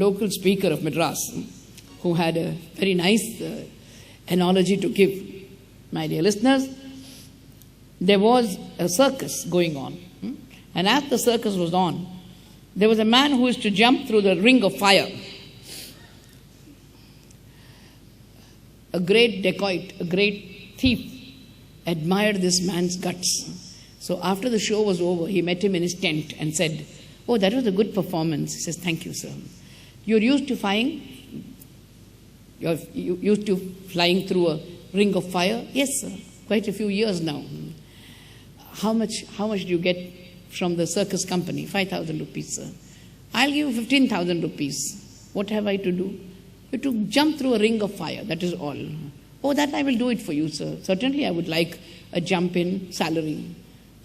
local speaker of Madras, who had a very nice analogy to give. My dear listeners, there was a circus going on. And as the circus was on, there was a man who used to jump through the ring of fire. A great dacoit, a great thief, admired this man's guts. So after the show was over, he met him in his tent and said, "Oh, that was a good performance." He says, "Thank you, sir. You're used to flying through a ring of fire?" "Yes, sir. Quite a few years now." How much do you get from the circus company?" 5,000 rupees, sir." "I'll give you 15,000 rupees. What have I to do?" "You to jump through a ring of fire, that is all." "Oh, that I will do it for you, sir. Certainly I would like a jump in salary."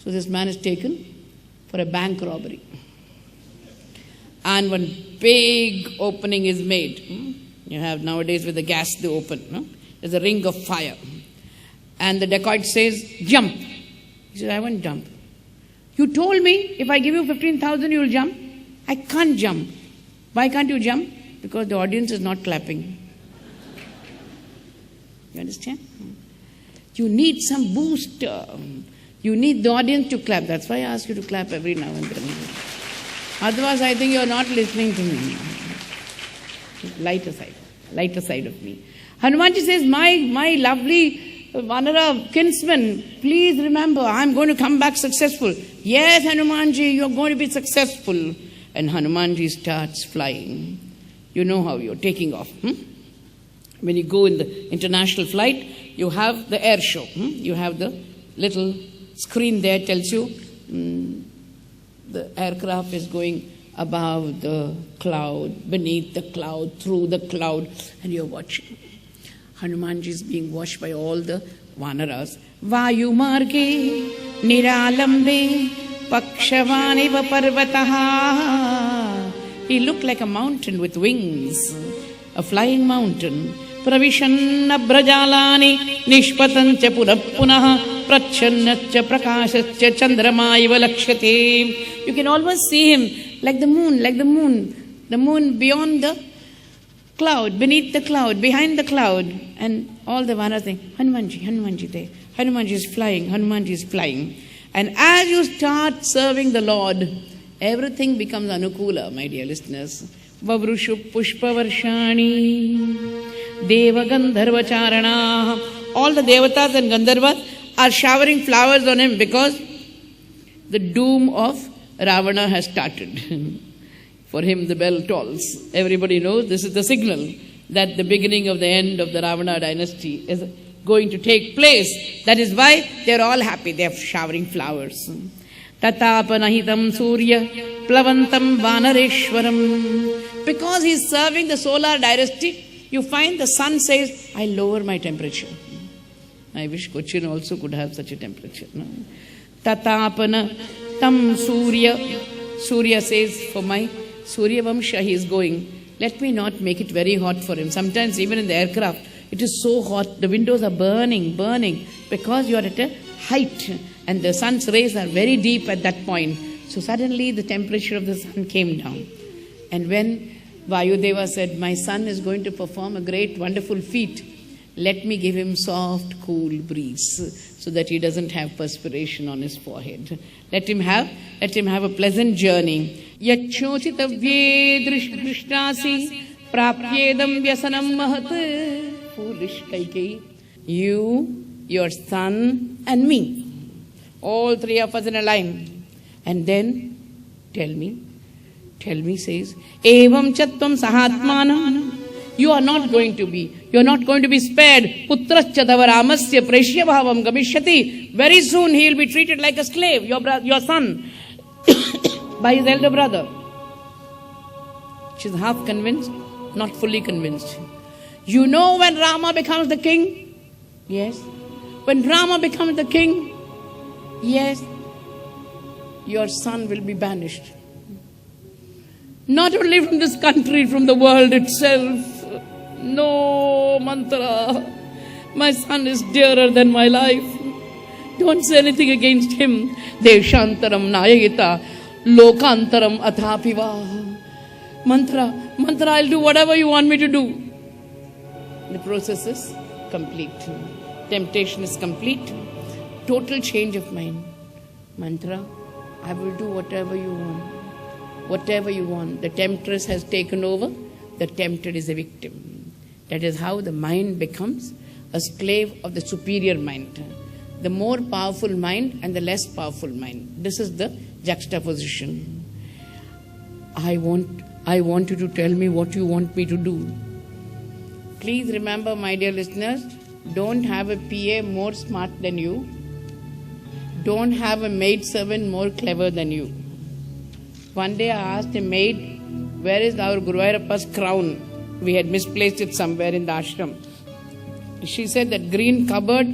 So this man is taken for a bank robbery. And one big opening is made. You have nowadays with the gas they open. No? There's a ring of fire. And the dacoit says, "Jump." He says, "I won't jump." "You told me if I give you 15,000 you will jump." "I can't jump." "Why can't you jump?" "Because the audience is not clapping." You understand? You need some boost. You need the audience to clap. That's why I ask you to clap every now and then. Otherwise, I think you're not listening to me. Lighter side of me. Hanumanji says, my lovely Vanara kinsman, please remember, I'm going to come back successful. "Yes, Hanumanji, you're going to be successful." And Hanumanji starts flying. You know how you're taking off. When you go in the international flight, you have the air show. You have the little screen there tells you the aircraft is going above the cloud, beneath the cloud, through the cloud, and you're watching. Hanumanji is being watched by all the Vanaras. Vayu marge niralambe pakshavaniva parvataha. He looked like a mountain with wings, a flying mountain. Pravishanna brajalani nishpatancha punaha prachannaccha prakashaccha chandramaiva lakshate. You can always see him like the moon. The moon beyond the cloud, beneath the cloud, behind the cloud. And all the Vanas think, Hanumanji there. Hanumanji is flying. And as you start serving the Lord, everything becomes anukula, my dear listeners. Vavrushu pushpavarshani deva gandharva charana. All the devatas and gandharvas are showering flowers on him because the doom of Ravana has started. For him the bell tolls. Everybody knows this is the signal that the beginning of the end of the Ravana dynasty is going to take place. That is why they're all happy. They're showering flowers. Tatapanahitam surya plavantam vanareshwaram. Because he's serving the solar dynasty, you find the sun says, "I lower my temperature." I wish Cochin also could have such a temperature. No? Tatapana tam surya. Surya says, for my Surya Vamsha he is going. Let me not make it very hot for him. Sometimes even in the aircraft, it is so hot. The windows are burning, because you are at a height and the sun's rays are very deep at that point. So suddenly the temperature of the sun came down. And when Vayudeva said, "My son is going to perform a great, wonderful feat, let me give him soft, cool breeze so that he doesn't have perspiration on his forehead. Let him have a pleasant journey." Yachochitavye drishnasi prapyedam vyasanam mahat. Foolish Kaikeyi. You, your son and me. All three of us in a line. And then, tell me says, Evam chatvam sahatmanam. You're not going to be spared. Putrascha davaramasya preshya bhavam gamishyati. Very soon he will be treated like a slave, your son, by his elder brother. She's half convinced, not fully convinced. You know when Rama becomes the king? Yes. When Rama becomes the king? Yes. Your son will be banished. Not only from this country, from the world itself. No, mantra. My son is dearer than my life. Don't say anything against him. Deshantaram nayagita lokantaram athapiva. Mantra, I'll do whatever you want me to do. The process is complete. Temptation is complete. Total change of mind. Mantra, I will do whatever you want. Whatever you want. The temptress has taken over. The tempted is a victim. That is how the mind becomes a slave of the superior mind. The more powerful mind and the less powerful mind. This is the juxtaposition. I want you to tell me what you want me to do. Please remember, my dear listeners, don't have a PA more smart than you. Don't have a maid servant more clever than you. One day I asked a maid, where is our Guruvayurappa's crown? We had misplaced it somewhere in the ashram. She said that green cupboard,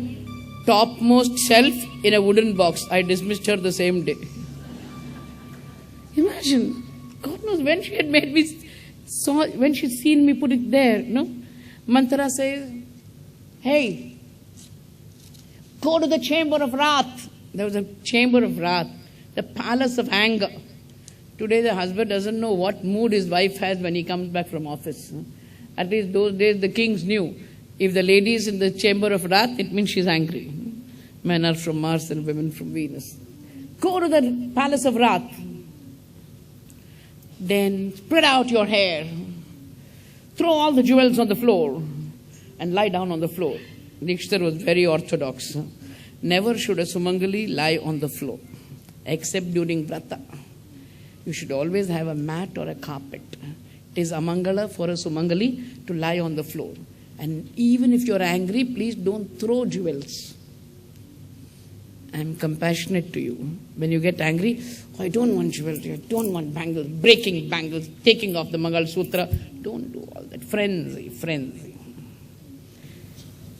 topmost shelf in a wooden box. I dismissed her the same day. Imagine, God knows when she had made me, when she'd seen me put it there, no? Mantra says, hey, go to the chamber of wrath. There was a chamber of wrath, the palace of anger. Today the husband doesn't know what mood his wife has when he comes back from office. At least those days the kings knew. If the lady is in the chamber of wrath, it means she's angry. Men are from Mars and women from Venus. Go to the palace of wrath. Then spread out your hair. Throw all the jewels on the floor and lie down on the floor. Dikshtar was very orthodox. Never should a Sumangali lie on the floor, except during Vrata. You should always have a mat or a carpet. It is amangala for a Sumangali to lie on the floor. And even if you're angry, please don't throw jewels. I'm compassionate to you. When you get angry, I don't want jewelry, I don't want bangles, breaking bangles, taking off the Mangal Sutra. Don't do all that. Frenzy.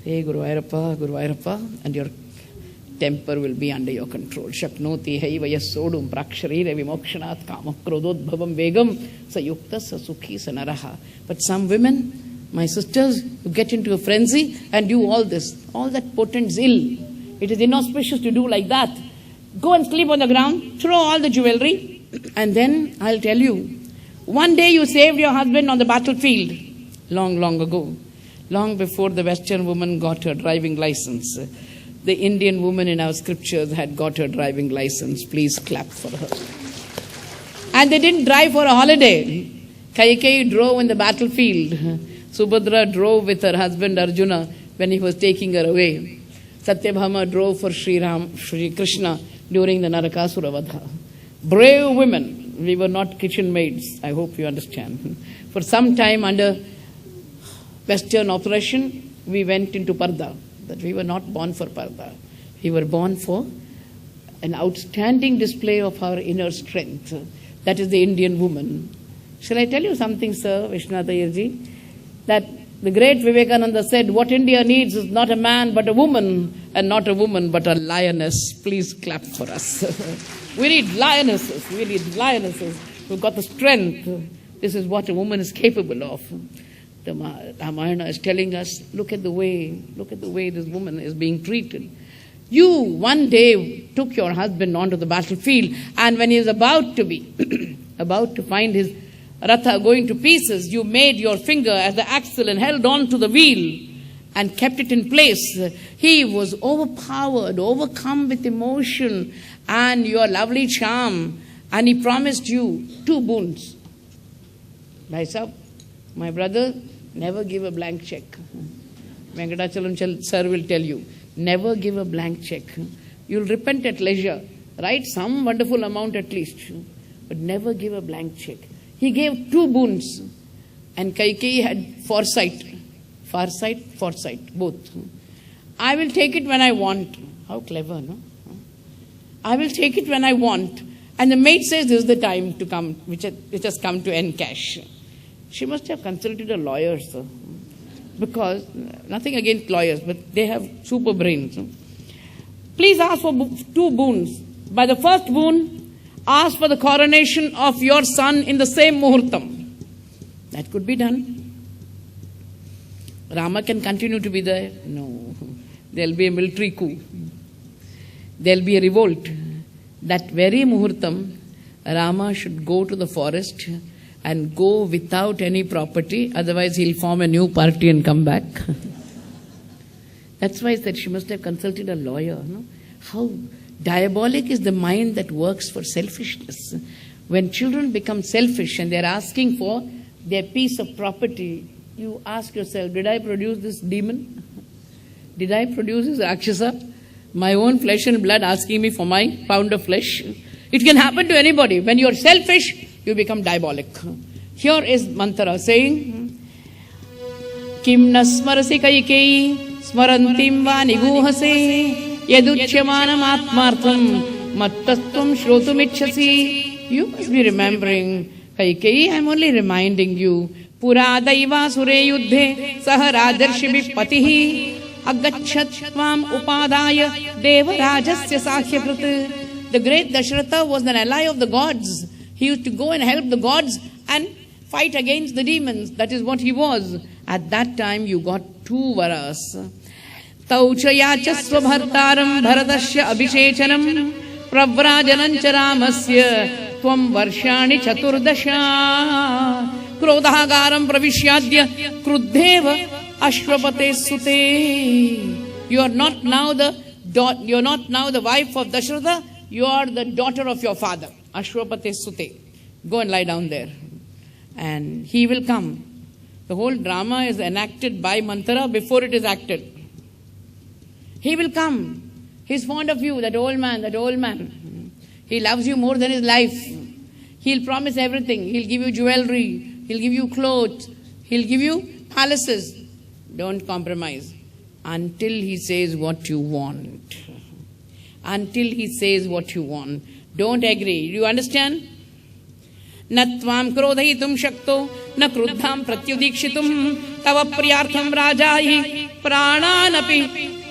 Say Guruvayurappa, Guruvayurappa, and your temper will be under your control. Shaknoti haiva yasodum praksharire vimokshanat kamah krododbhavam vegam sayukta sasukhi sanaraha. But some women, my sisters, you get into a frenzy and do all this. All that portends ill. It is inauspicious to do like that. Go and sleep on the ground, throw all the jewelry, and then I'll tell you, one day you saved your husband on the battlefield, long ago, long before the Western woman got her driving license. The Indian woman in our scriptures had got her driving license. Please clap for her. And they didn't drive for a holiday. Kaikeyi drove in the battlefield. Subhadra drove with her husband Arjuna when he was taking her away. Satyabhama drove for Sri Krishna during the Narakasura Vadha. Brave women. We were not kitchen maids. I hope you understand. For some time under Western oppression, we went into Parda. But we were not born for Parda. We were born for an outstanding display of our inner strength. That is the Indian woman. Shall I tell you something, sir, Vishwanath Ayerji? That the great Vivekananda said, what India needs is not a man but a woman, and not a woman but a lioness. Please clap for us. We need lionesses. We need lionesses who've got the strength. This is what a woman is capable of. The Ramayana is telling us, look at the way this woman is being treated. You one day took your husband onto the battlefield, and when he is about to find his Ratha going to pieces, you made your finger as the axle and held on to the wheel and kept it in place. He was overpowered, overcome with emotion and your lovely charm, and he promised you 2 boons. Bhai Sahab, my brother, never give a blank check. Venkatachalam sir will tell you, never give a blank check. You'll repent at leisure. Write some wonderful amount at least, but never give a blank check. He gave 2 boons, and Kaikeyi had foresight, both. I will take it when I want. How clever, no? I will take it when I want. And the maid says this is the time to come, which has come to encash. She must have consulted a lawyer, sir. Because, nothing against lawyers, but they have super brains. Please ask for 2 boons. By the first boon, ask for the coronation of your son in the same muhurtam. That could be done. Rama can continue to be there? No. There will be a military coup. There will be a revolt. That very muhurtam, Rama should go to the forest and go without any property. Otherwise, he'll form a new party and come back. That's why I said she must have consulted a lawyer. No? How diabolic is the mind that works for selfishness. When children become selfish and they're asking for their piece of property, you ask yourself, did I produce this demon? Did I produce this Rakshasa? My own flesh and blood asking me for my pound of flesh. It can happen to anybody. When you're selfish, you become diabolic. Here is Manthara saying, Kim na smarasi kaikeyi smarantim va niguhase yaduchyamanam atmartham mattastvam shrotumicchasi. You must be remembering, Kaikeyi, I'm only reminding you, Pura daiva sure yuddhe saha rajarshibi patihi agachatvam upadaya deva rajasya sakhyakrit. The great Dashratha was an ally of the gods. He used to go and help the gods and fight against the demons. That is what he was. At that time you got two varas. Taucha yachasva bhartaram bharadasya abhishechanam pravrajanancha ramasya tvam varshani chaturdasha krodhagaram pravishyadya kruddheva ashwapate sute. You are not now the wife of Dashratha, you are the daughter of your father, Ashwapate Sute. Go and lie down there. And he will come. The whole drama is enacted by Manthara before it is acted. He will come. He's fond of you, that old man. He loves you more than his life. He'll promise everything. He'll give you jewelry. He'll give you clothes. He'll give you palaces. Don't compromise until he says what you want. Until he says what you want. Don't agree. Do you understand? Natvam krodhayitum shakto na kruddham pratyudikshitum tava priyartham rajayi prananapi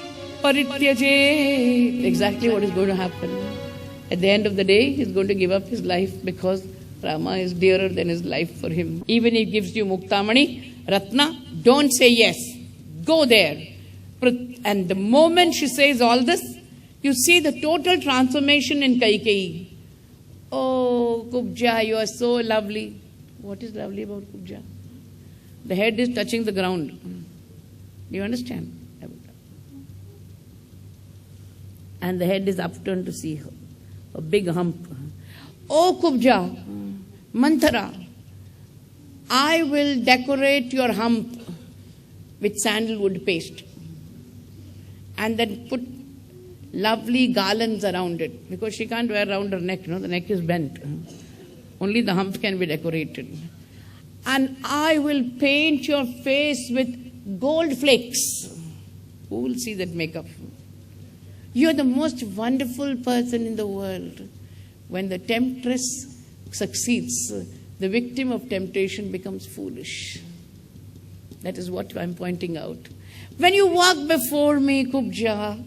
parityaje. Exactly what is going to happen. At the end of the day, he is going to give up his life because Rama is dearer than his life for him. Even if he gives you Muktamani, Ratna, don't say yes. Go there. And the moment she says all this, you see the total transformation in Kaikeyi. Oh, Kubja, you are so lovely. What is lovely about Kubja? The head is touching the ground. Do you understand? And the head is upturned to see her. A big hump. Oh, Kubja, Manthara, I will decorate your hump with sandalwood paste. And then put lovely garlands around it, because she can't wear around her neck, the neck is bent. Only the hump can be decorated. And I will paint your face with gold flakes. Who will see that makeup? You are the most wonderful person in the world. When the temptress succeeds, the victim of temptation becomes foolish. That is what I'm pointing out. When you walk before me, Kubja,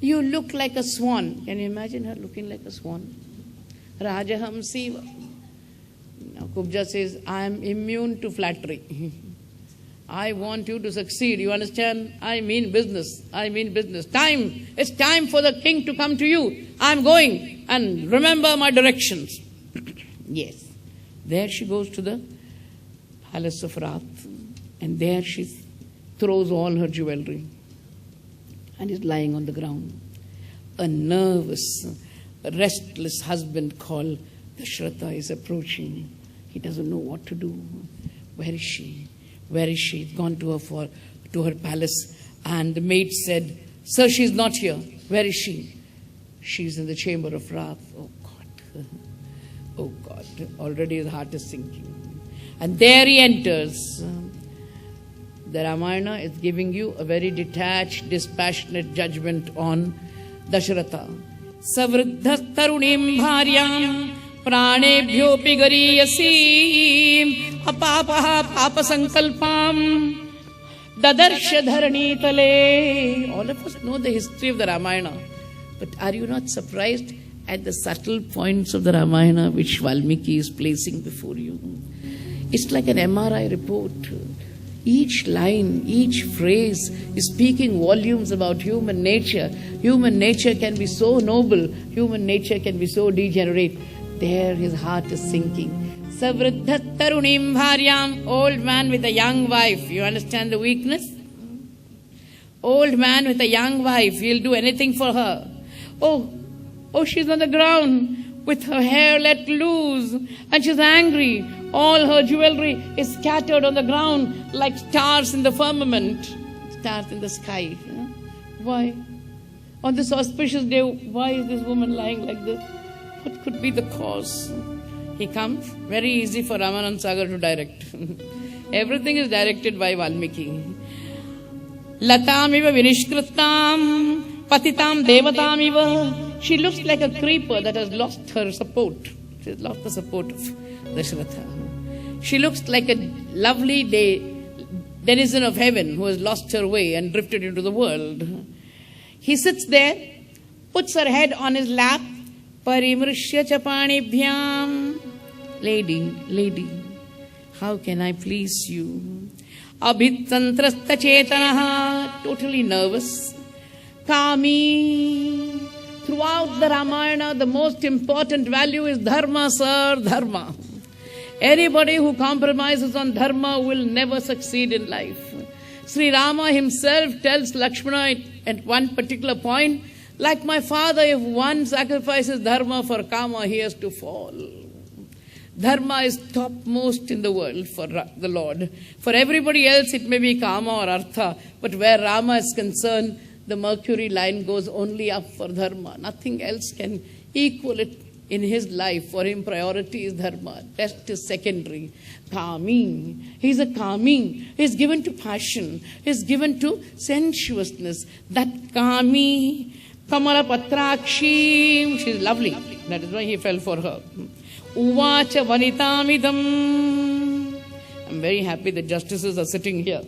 you look like a swan. Can you imagine her looking like a swan? Rajaham Siva. Now Kubja says, I am immune to flattery. I want you to succeed. You understand? I mean business. Time. It's time for the king to come to you. I'm going. And remember my directions. Yes. There she goes to the palace of Rath. And there she throws all her jewelry. And is lying on the ground. A nervous, restless husband called Dashratha is approaching. He doesn't know what to do. Where is she? Where is she? He's gone to her palace. And the maid said, Sir, she's not here. Where is she? She's in the chamber of wrath. Oh God. Oh God. Already his heart is sinking. And there he enters. The Ramayana is giving you a very detached, dispassionate judgment on Dashratha. Savriddha tarunim bharyam pranebhyopi gariyasim apapaha papasankalpam dadarsha dharani tale. All of us know the history of the Ramayana. But are you not surprised at the subtle points of the Ramayana which Valmiki is placing before you? It's like an MRI report. Each line, each phrase is speaking volumes about human nature. Human nature can be so noble. Human nature can be so degenerate. There his heart is sinking. Savriddha tarunim bharyam. Old man with a young wife. You understand the weakness? Old man with a young wife. He'll do anything for her. Oh, she's on the ground with her hair let loose and she's angry. All her jewelry is scattered on the ground like stars in the firmament, stars in the sky. Why? On this auspicious day, why is this woman lying like this? What could be the cause? He comes, very easy for Ramayanathathvam to direct. Everything is directed by Valmiki. Latamiva vinishkritam patitam devatamiva. She looks like a creeper that has lost her support. She has lost the support of Dasharatha. She looks like a lovely denizen of heaven who has lost her way and drifted into the world. He sits there, puts her head on his lap. Parimrishya chapanibhyam. Lady, how can I please you? Abhitantrasta chetanaha. Totally nervous. Kami. Throughout the Ramayana, the most important value is dharma, sir, dharma. Anybody who compromises on dharma will never succeed in life. Sri Rama himself tells Lakshmana at one particular point, like my father, if one sacrifices dharma for kama, he has to fall. Dharma is topmost in the world for the Lord. For everybody else, it may be kama or artha, but where Rama is concerned, the mercury line goes only up for dharma. Nothing else can equal it in his life. For him, priority is dharma. Rest is secondary. Kami. He's a kami. He's given to passion. He's given to sensuousness. That kami, Kamala Patrakshi. She's lovely. That is why he fell for her. Uvacha vanitamidam. I'm very happy the justices are sitting here.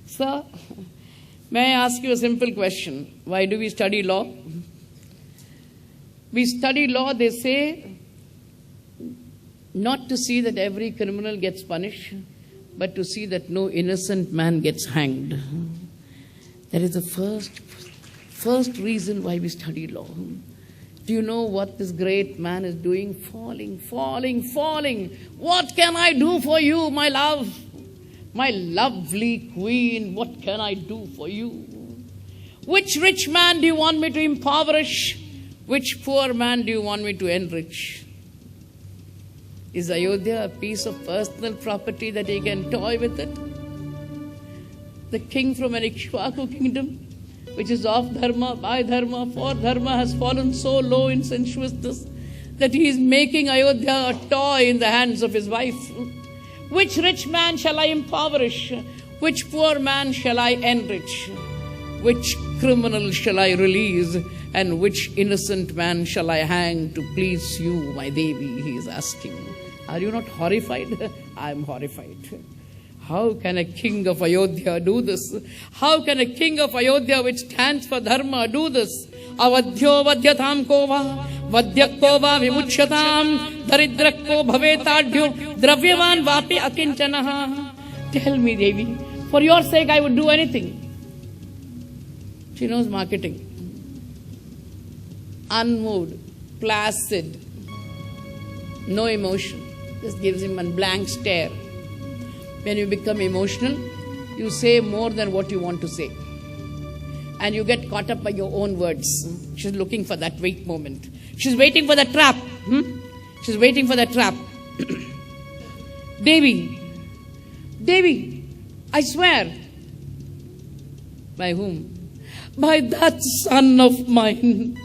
Sir, may I ask you a simple question? Why do we study law? We study law, they say, not to see that every criminal gets punished, but to see that no innocent man gets hanged. That is the first reason why we study law. Do you know what this great man is doing? Falling. What can I do for you, my love? My lovely queen, what can I do for you? Which rich man do you want me to impoverish? Which poor man do you want me to enrich? Is Ayodhya a piece of personal property that he can toy with it? The king from an Ikshvaku kingdom, which is of dharma, by dharma, for dharma, has fallen so low in sensuousness that he is making Ayodhya a toy in the hands of his wife. Which rich man shall I impoverish? Which poor man shall I enrich? Which criminal shall I release? And which innocent man shall I hang to please you, my Devi? He is asking. Are you not horrified? I am horrified. How can a king of Ayodhya do this? How can a king of Ayodhya, which stands for dharma, do this? Avadhyo vadhyatam kova, vadhyakova vimuchyatam, daridrakko bhavetadhyo, dravyavan vapi akinchanaha. Tell me, Devi, for your sake I would do anything. She knows marketing. Unmoved, placid, no emotion. Just gives him a blank stare. When you become emotional, you say more than what you want to say. And you get caught up by your own words. She's looking for that weak moment. She's waiting for the trap. She's waiting for the trap. Devi, I swear. By whom? By that son of mine,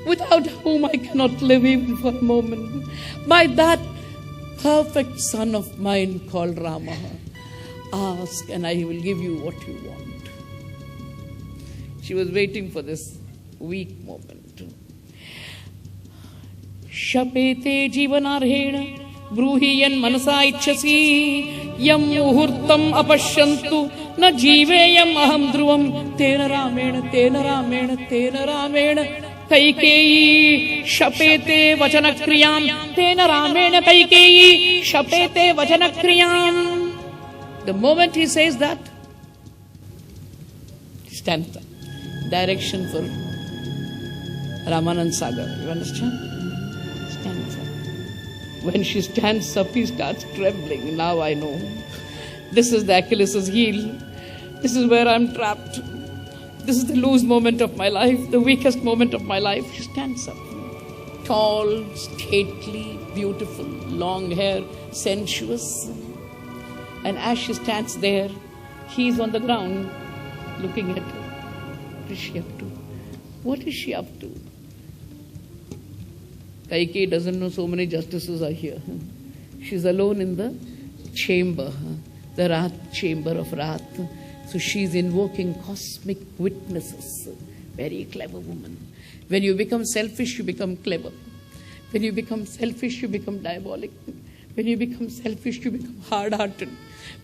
without whom I cannot live even for a moment. By that perfect son of mine called Rama. Ask and I will give you what you want. She was waiting for this weak moment. Shapete jivanarhena bruhiyan manasa ichchasi yam muhurtam apashyantu na jiveyam aham dhruvam tena ramena Kaikeyi shapete vachanakriyam tena ramena kaikeyi shapete vachanakriyam. The moment he says that, stands up. Direction for Ramayanathathvam. You understand? Stands up. When she stands up, he starts trembling. Now I know. This is the Achilles' heel. This is where I'm trapped. This is the loose moment of my life, the weakest moment of my life. She stands up. Tall, stately, beautiful, long hair, sensuous. And as she stands there, he is on the ground looking at her. What is she up to? What is she up to? Kaikeyi doesn't know so many justices are here. She's alone in the chamber, the Rath chamber of Rath. So she's invoking cosmic witnesses. Very clever woman. When you become selfish, you become clever. When you become selfish, you become diabolic. When you become selfish, you become hard-hearted.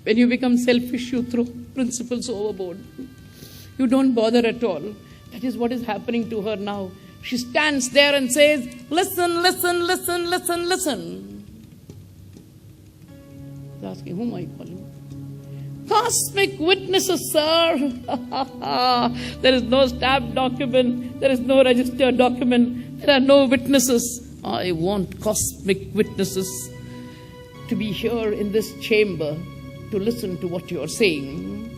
When you become selfish, you throw principles overboard. You don't bother at all. That is what is happening to her now. She stands there and says, listen, listen, listen, listen, listen. He's asking, whom are you calling? Cosmic witnesses, sir. There is no stamped document. There is no registered document. There are no witnesses. I want cosmic witnesses to be here in this chamber to listen to what you are saying.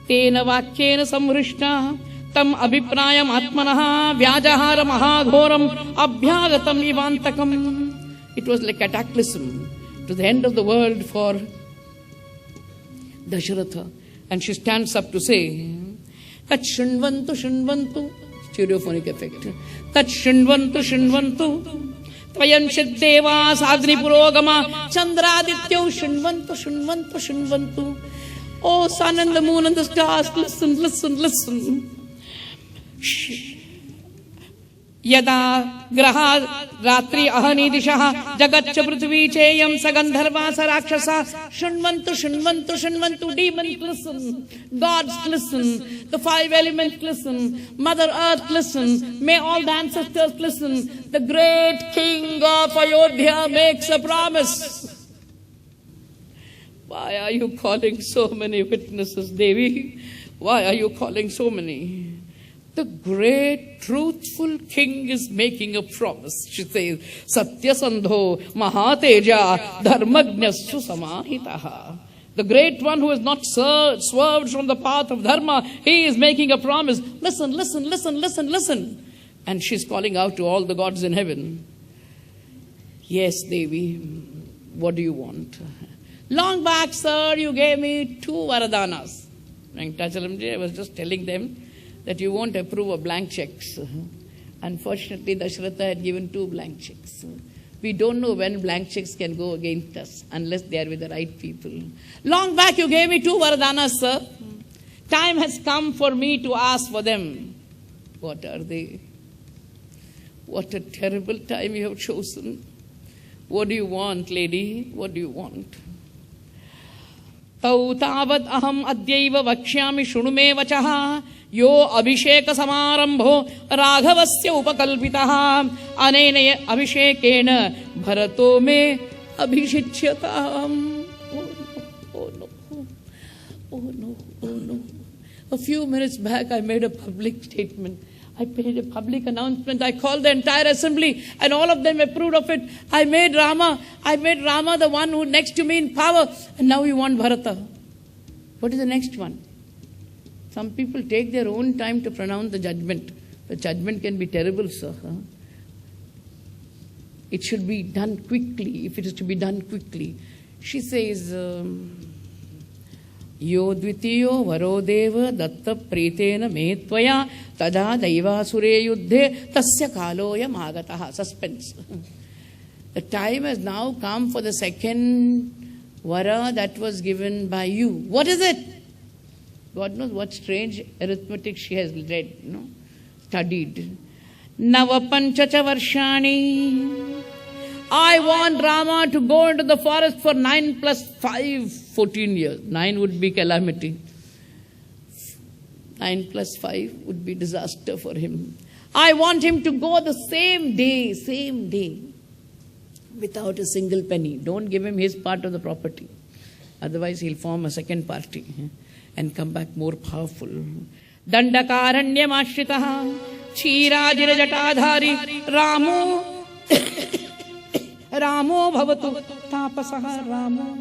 Tena vakyena samrishta tam abhiprayam atmanaha vyajahara mahaghoram abhyagatam ivantakam. It was like cataclysm to the end of the world for Dasharatha. And she stands up to say, Tat shinvantu shinvantu, stereophonic effect. Tat shinvantu shinvantu, Tvayam shiddeva sadhni purogama, Chandradityo shinvantu shinvantu shinvantu. Oh, sun and the moon and the stars, listen, listen, listen. Yada graha ratri ahani dishaha jagatcha prithvi cheyam sagandharva sarakshasa shinvantu shinvantu shinvantu. Demons listen, gods listen, the five elements listen, Mother Earth listen, may all the ancestors listen. The great king of Ayodhya makes a promise. Why are you calling so many witnesses, Devi? Why are you calling so many? The great truthful king is making a promise. She says, Satya Sandho Mahateja Dharmagnyassu Samahitaha. The great one who has not swerved from the path of dharma, he is making a promise. Listen, listen, listen, listen, listen. And she's calling out to all the gods in heaven. Yes, Devi, what do you want? Long back, sir, you gave me 2 Varadanas. Venkatachalamji, I was just telling them that you won't approve of blank checks. Unfortunately, Dasharatha had given 2 blank checks. We don't know when blank checks can go against us unless they are with the right people. Long back you gave me 2 Varadanas, sir. Time has come for me to ask for them. What are they? What a terrible time you have chosen. What do you want, lady? What do you want? Tau tavad aham adyaiva vakshyami shrunume vachaha yo abhisheka samarambho raghavasya upakalpitaha anene abhishekena bharato me abhishicyatam. Oh no, oh no, oh no. A few minutes back I made a public statement. I made a public announcement. I called the entire assembly and all of them approved of it. I made Rama the one who next to me in power. And now you want Bharata. What is the next one? Some people take their own time to pronounce the judgment. The judgment can be terrible, sir. It should be done quickly, if it is to be done quickly. She says, Yo dvitiyo varo deva datta pritena me tvaya tada daivasure yuddhe tasya kaloya magataha. Suspense. The time has now come for the second vara that was given by you. What is it? God knows what strange arithmetic she has read, studied. Nava panchacha varshani. I want Rama to go into the forest for 9 plus 5, 14 years. 9 would be calamity. 9 plus 5 would be disaster for him. I want him to go the same day, without a single penny. Don't give him his part of the property. Otherwise he'll form a second party and come back more powerful. Dandakaranyam ashritaha chirajira jatadhari Ramu Ramo bhavatu tapasaha Ramo.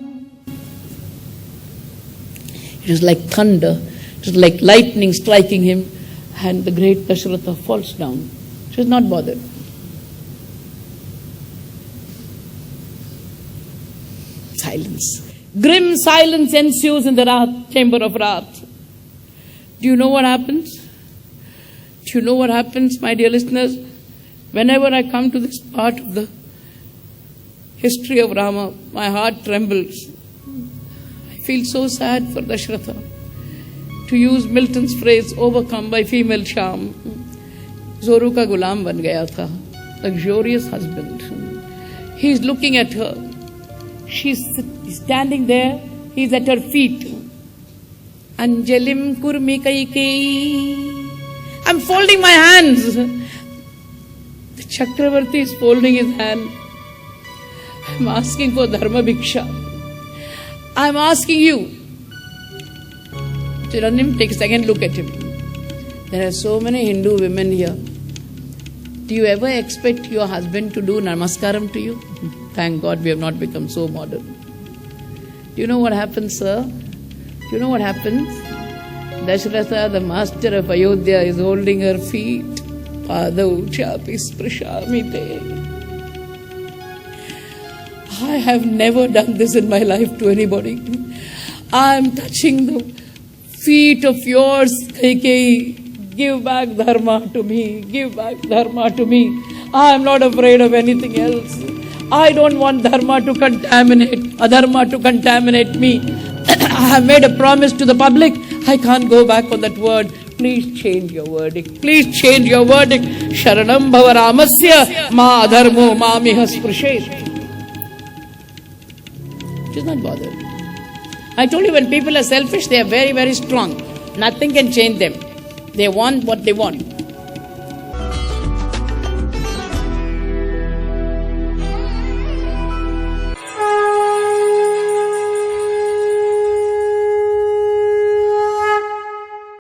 It is like thunder, it is like lightning striking him, and the great Dashratha falls down. She is not bothered. Silence. Grim silence ensues in the chamber of wrath. Do you know what happens? Do you know what happens, my dear listeners? Whenever I come to this part of the history of Rama, my heart trembles. I feel so sad for Dashratha. To use Milton's phrase, overcome by female charm. Zoru ka gulam ban gaya tha. Luxurious husband. He is looking at her. She's standing there. He's at her feet. Anjalim kurmi kaikei. I'm folding my hands. The Chakravarti is folding his hand. I'm asking for dharma bhiksha. I'm asking you. Chiranjim, take a second look at him. There are so many Hindu women here. Do you ever expect your husband to do namaskaram to you? Thank God we have not become so modern. Do you know what happens, sir? Do you know what happens? Dashratha, the master of Ayodhya, is holding her feet. Padau chapi sprashamite. I have never done this in my life to anybody. I am touching the feet of yours, Kaikeyi. Give back dharma to me. Give back dharma to me. I am not afraid of anything else. I don't want dharma to contaminate, adharma to contaminate me. I have made a promise to the public. I can't go back on that word. Please change your verdict. Please change your verdict. Sharanam bhava ramasya ma adharmo ma miha sprushet. She's not bothered. I told you, when people are selfish, they are very, very strong. Nothing can change them. They want what they want.